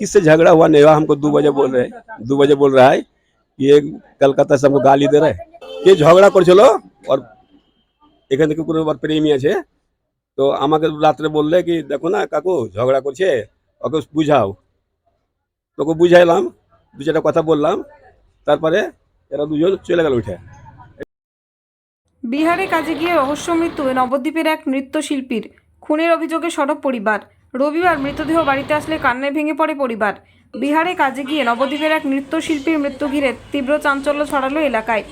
किससे झगड़ा हुआ नहीं हुआ, हमको 2 बजे बोल रहे हैं, 2 बजे बोल रहा है कि ये कलकत्ता से हमको गाली दे रहा है। ये ঝগড়া করছিল और এখান থেকে কোনো প্রেমী আছে, তো আমাকে রাত্রে বললে কি দেখো না কাকু ঝগড়া করছে, ওকে বুঝাও। তোকে বুঝাইলাম, 2-4টা কথা বললাম, তারপরে এরা দুজন চলে গেল উঠে। বিহারে কাজে গিয়ে রহস্য মৃত্যু নবদ্বীপের এক নৃত্যশিল্পীর। খুনের অভিযোগে সরব পরিবার। রবিবার মৃতদেহ বাড়িতে আসলে কান্নায় ভেঙে পড়ে পরিবার। বিহারে কাজে গিয়ে নবদ্বীপের এক নৃত্যশিল্পীর মৃত্যু ঘিরে তীব্র চাঞ্চল্য ছড়ালো এলাকায়।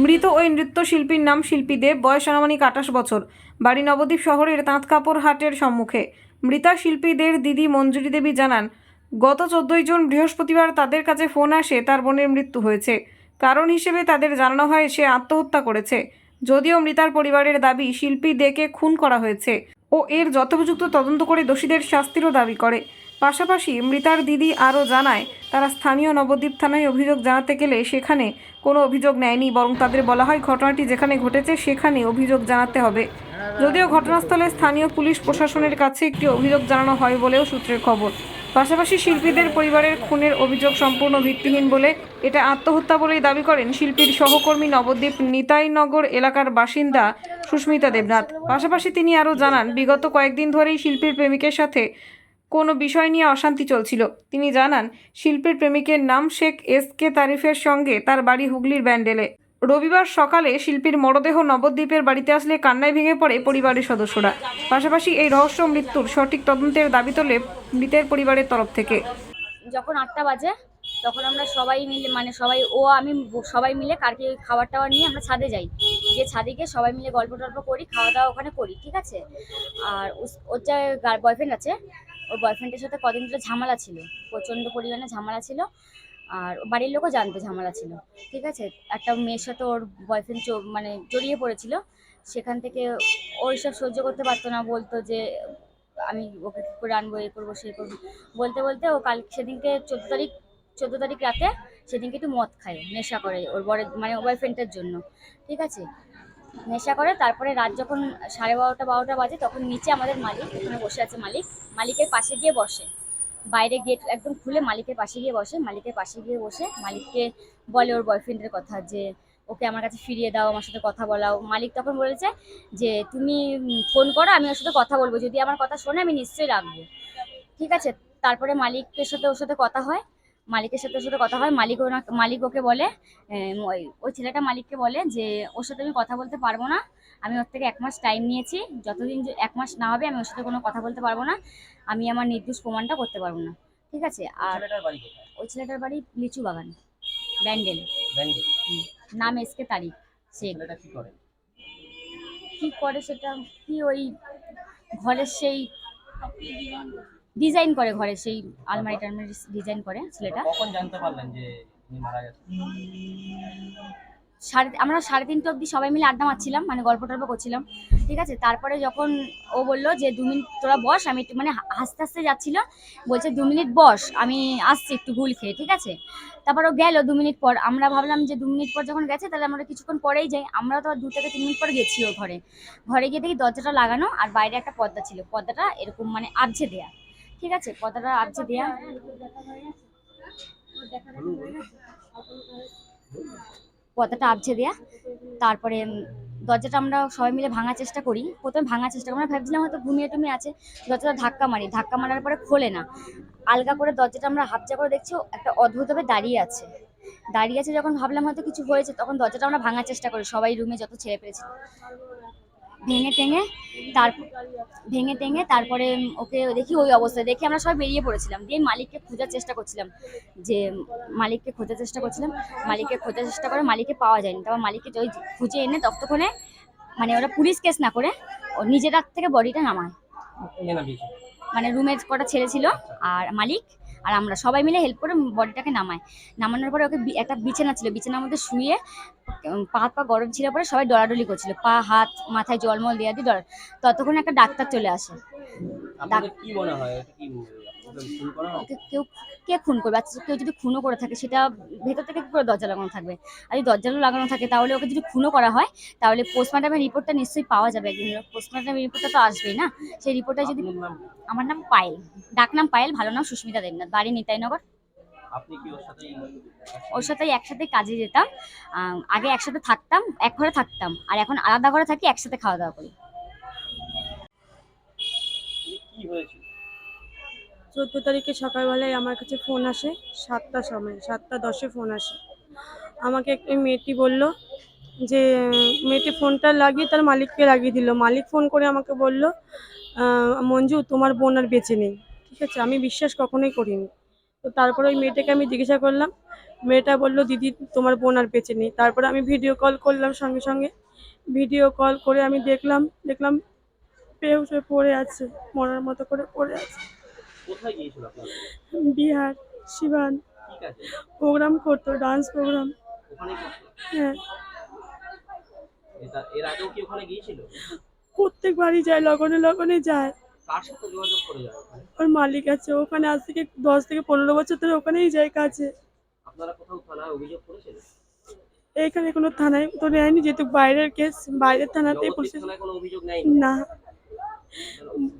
মৃত ওই নৃত্যশিল্পীর নাম শিল্পী দেব, বয়স আনুমানিক 28 বছর। বাড়ি নবদ্বীপ শহরের তাঁতকাপড় হাটের সম্মুখে। মৃতা শিল্পীদের দিদি মঞ্জুরি দেবী জানান, গত 14 জুন বৃহস্পতিবার তাদের কাছে ফোন আসে তার বোনের মৃত্যু হয়েছে। কারণ হিসেবে তাদের জানানো হয় সে আত্মহত্যা করেছে। যদিও মৃতার পরিবারের দাবি শিল্পী দেকে খুন করা হয়েছে ও এর যথোপযুক্ত তদন্ত করে দোষীদের শাস্তিরও দাবি করে। পাশাপাশি মৃতার দিদি আরও জানায়, তারা স্থানীয় নবদ্বীপ থানায় অভিযোগ জানাতে গেলে সেখানে কোনো অভিযোগ নেয়নি, বরং তাদের বলা হয় ঘটনাটি যেখানে ঘটেছে সেখানে অভিযোগ জানাতে হবে। যদিও ঘটনাস্থলে স্থানীয় পুলিশ প্রশাসনের কাছে একটি অভিযোগ জানানো হয় বলেও সূত্রের খবর। পাশাপাশি শিল্পীদের পরিবারের খুনের অভিযোগ সম্পূর্ণ ভিত্তিহীন বলে, এটা আত্মহত্যা বলেই দাবি করেন শিল্পীর সহকর্মী নবদ্বীপ নিতাইনগর এলাকার বাসিন্দা সুস্মিতা দেবনাথ। পাশাপাশি তিনি আরও জানান, বিগত কয়েকদিন ধরেই শিল্পীর প্রেমিকের সাথে কোনো বিষয় নিয়ে অশান্তি চলছিল। তিনি জানান, শিল্পীর প্রেমিকের নাম শেখ SK তারিফের সঙ্গে তার বাড়ি হুগলির ব্যান্ডেলে। রবিবার সকালে শিল্পীর মরদেহ নবদ্বীপের বাড়িতে আসলে কান্নায় ভেঙে পড়ে পরিবারের সদস্যরা। পাশাপাশি এই রহস্য মৃত্যুর সঠিক তদন্তের দাবি তোলে মৃতের পরিবারের তরফ থেকে। যখন 8টা বাজে তখন আমরা সবাই মিলে, মানে সবাই ও আমি সবাই মিলে কালকে খাবার টাবার নিয়ে আমরা ছাদে যাই, যে ছাদে গিয়ে সবাই মিলে গল্প টল্প করি, খাওয়া দাওয়া ওখানে করি, ঠিক আছে। আর ওর যে বয়ফ্রেন্ড আছে, ওর বয়ফ্রেন্ডের সাথে কদিন ধরে ঝামেলা ছিল, প্রচণ্ড পরিমাণে ঝামেলা ছিল। আর বাড়ির লোকও জানতো ঝামেলা ছিল, ঠিক আছে। একটা মেয়ের সাথে ওর বয়ফ্রেন্ড মানে জড়িয়ে পড়েছিল। সেখান থেকে ওই সব সহ্য করতে পারতো না, বলতো যে আমি ওকে কী করে আনবো, এ করবো সে করবো বলতে বলতে ও সেদিনকে 14 তারিখ রাতে সেদিনকে একটু মদ খায়, নেশা করে ওর মানে বয়ফ্রেন্ডের জন্য, ঠিক আছে। নেশা করে, তারপরে রাত যখন 12:30 বাজে তখন নিচে আমাদের মালিক ওখানে বসে আছে, মালিকের পাশে গিয়ে বসে, বাইরে গেট একদম খুলে মালিকের পাশে গিয়ে বসে। মালিকের পাশে গিয়ে বসে মালিককে বলে ওর বয়ফ্রেন্ডের কথা, যে ওকে আমার কাছে ফিরিয়ে দাও, আমার সাথে কথা বলাও। মালিক তখন বলেছে যে তুমি ফোন করো, আমি ওর সাথে কথা বলবো, যদি আমার কথা শোনে আমি নিশ্চয়ই রাখবো, ঠিক আছে। তারপরে মালিকের সাথে ওর সাথে কথা হয়, মালিক ওকে বলে, ওই ছেলেটা মালিককে বলে যে ওর সাথে আমি কথা বলতে পারবো না, আমি ওর থেকে 1 মাস টাইম নিয়েছি, যতদিন 1 মাস না হবে আমি ওর সাথে কোনো কথা বলতে পারবো না, আমি আমার নির্দোষ প্রমাণটা করতে পারবো না, ঠিক আছে। আর ওই ছেলেটার বাড়ি লিচু বাগান, ব্যান্ডেল। নাম SK তারিক শেখ। কি করে সেটা কি, ওই ঘরের সেই ডিজাইন করে, ঘরে সেই আলমারি টালমারি ডিজাইন করে ছেলেটা। কখন জানতে পারলেন যে উনি মারা গেছেন? আমরা 3:30 অবধি সবাই মিলে আড্ডা মারছিলাম, মানে গল্প টল্প করছিলাম, ঠিক আছে। তারপরে যখন ও বললো যে 2 মিনিট তোরা বস, আমি একটু মানে হাসতে হাসতে যাচ্ছিল, বলছে 2 মিনিট বস, আমি আসছি একটু গুল খেয়ে, ঠিক আছে। তারপর ও গেল 2 মিনিট পর। আমরা ভাবলাম যে 2 মিনিট পর যখন গেছে তাহলে আমরা কিছুক্ষণ পরেই যাই। আমরা তো 2 থেকে 3 মিনিট পর গেছি ওর ঘরে গিয়ে দেখি দরজাটা লাগানো আর বাইরে একটা পর্দা ছিল, পর্দাটা এরকম মানে আবঝে দেয়া, ঠিক আছে, পর্দাটা আবঝে দেয়া, পর্দাটা আবঝে দেয়া। তারপরে দরজাটা আমরা সবাই মিলে ভাঙার চেষ্টা করি, প্রথমে ভাঙার চেষ্টা করি, আমরা ভাবছিলাম হয়তো ঘুমিয়ে টুমিয়ে আছে, দরজাটা ধাক্কা মারার পরে খোলে না, আলগা করে দরজাটা আমরা হাবজা করে দেখছি একটা অদ্ভুতভাবে দাঁড়িয়ে আছে। যখন ভাবলাম হয়তো কিছু হয়েছে, তখন দরজাটা আমরা ভাঙার চেষ্টা করি, সবাই রুমে যত ছেড়ে পেরেছি, ভেঙে টেঙে তারপরে ওকে দেখি ওই অবস্থায়, দেখে আমরা সবাই বেরিয়ে পড়েছিলাম। দিয়ে মালিককে খোঁজার চেষ্টা করছিলাম, মালিককে খোঁজার চেষ্টা করে মালিককে পাওয়া যায়নি। তারপর মালিককে ওই খুঁজে এনে ততক্ষণে মানে ওরা পুলিশ কেস না করে ও নিজের হাত থেকে বডিটা নামায়, মানে রুমের কটা ছেলে ছিল আর মালিক আর আমরা সবাই মিলে হেল্প করে বডিটাকে নামানোর পরে ওকে একটা বিছানা ছিল, বিছানার মধ্যে শুয়ে পা গরম ছিল পরে সবাই ডলাডলি করছিল, পা হাত মাথায় জলমল দেওয়া দিয়ে ততক্ষণ একটা ডাক্তার চলে আসে। কি মনে হয় খুন করা হয়? ওকে কেউ কে খুন করবে? আচ্ছা কেউ যদি খুনও করে থাকে সেটা ভেতর থেকে কি করে দরজা লাগানো থাকবে? আর যদি দরজাও লাগানো থাকে তাহলে ওকে যদি খুনও করা হয় তাহলে পোস্টমর্টমের রিপোর্টটা নিশ্চয়ই পাওয়া যাবে একদিন। পোস্টমর্টমের রিপোর্টটা তো আসবেই না? সেই রিপোর্টটা যদি আপনার নাম? আমার নাম পায়েল। ডাকনাম পায়েল, ভালো নাম সুস্মিতা দেবনাথ। বাড়ি নিতাইনগর। আপনি কি ওর সাথেই ওর সাথে একসাথে কাজে যেতাম। আগে একসাথে থাকতাম, এক ঘরে থাকতাম। আর এখন আলাদা ঘরে থাকি, একসাথে খাওয়া-দাওয়া করি। কি হয়েছিল? 14 তারিখে সকালবেলায় আমার কাছে ফোন আসে 7টার সময়, 7টা 10-এ ফোন আসে। আমাকে ওই মেয়েটি বলল যে মেয়েটি ফোনটা লাগিয়ে তার মালিককে লাগিয়ে দিল। মালিক ফোন করে আমাকে বলল, মঞ্জু তোমার বোন আর বেঁচে নেই। ঠিক আছে, আমি বিশ্বাস কখনোই করিনি। তো তারপরে ওই মেয়েটাকে আমি জিজ্ঞাসা করলাম, মেয়েটা বলল দিদি তোমার বোন আর বেঁচে নেই। তারপরে আমি ভিডিও কল করলাম সঙ্গে সঙ্গে। ভিডিও কল করে আমি দেখলাম বেহুশ হয়ে পড়ে আছে, মরার মতো করে পড়ে আছে। কোথায় গিয়েছিল আপনারা? বিহার, সিবান কি কাজে? প্রোগ্রাম করতো, ডান্স প্রোগ্রাম। ওখানেই করতো? হ্যাঁ, এর আগেও কি ওখানে গিয়েছিল? প্রত্যেক বাড়ি যায়, লগনে লগনে যায়। কার সাথে যোগাযোগ করে যায় ওখানে? ওর মালিক আছে ওখানে, আজ থেকে 10 থেকে 15 বছর ধরে ওখানেই যায় কাজে। আপনারা কোথাও থানায় অভিযোগ করেছেন? এখানে কোনো থানায় তো নেয়নি, যেহেতু বাইরের কেস, বাইরের থানাতেই নবদ্বীপ পুলিশ। থানায় কোনো অভিযোগ নেয়নি? না।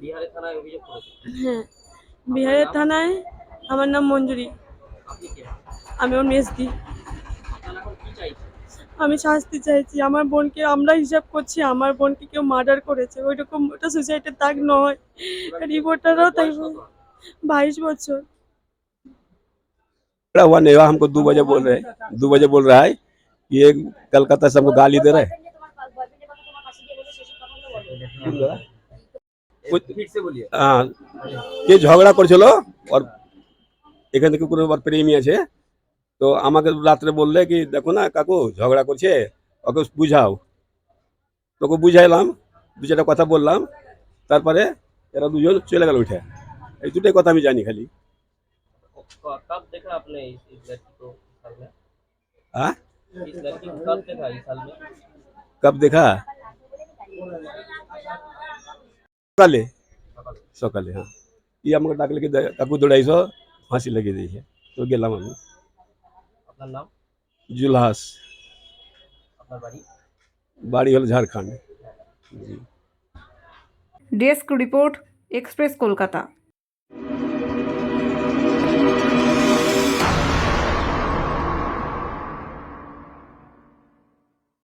বিহারের থানায় অভিযোগ করেছেন? হ্যাঁ, বিহারের থানায়। আমার নাম মঞ্জুরি, আপনি কে? আমি ওর মেজদি। আপনারা এখন কি চাইছেন? আমি শাস্তি চাইছি। আমার বোনকে, আমরা হিসাব করছি আমার বোনকে কেউ মার্ডার করেছে, ওইরকম ওটা সুসাইডের দাগ নয়। রিপোর্টারও তাই বয়স কত? 22 বছর। पड़ा हुआ नहीं हुआ, हमको 2 बजे बोल रहे हैं, 2 बजे बोल रहा है कि ये कलकत्ता से हमको गाली दे रहा है। फिर से बोलिए। হ্যাঁ, কে ঝগড়া করছিল ওর এখান থেকে কোনো ওর প্রেমী আছে, তো আমাকে রাত্রে বললে কি দেখো না কাকু ঝগড়া করছে, ওকে বুঝাও। তোকে বুঝাইলাম, 2-4টা কথা বললাম, তারপরে এরা দুজন চলে গেল উঠে। এই দুটোই কথা আমি জানি খালি। कब देखा आपने इस लड़की को इस साल में? हाँ, इस लड़की को कब देखा इस साल में? कब देखा? সকালে, সকালে। সকালে হ্যাঁ। ই আমাকে ডাকলে কি কাকু দৌড়াইছ, ফাঁসি লাগিয়ে দিয়েছে। তো গেলাম আমি। আপনার নাম? জুলহাস, আপনার বাড়ি? বাড়ি হলো ঝাড়খণ্ড। জি। Desk report, express Kolkata.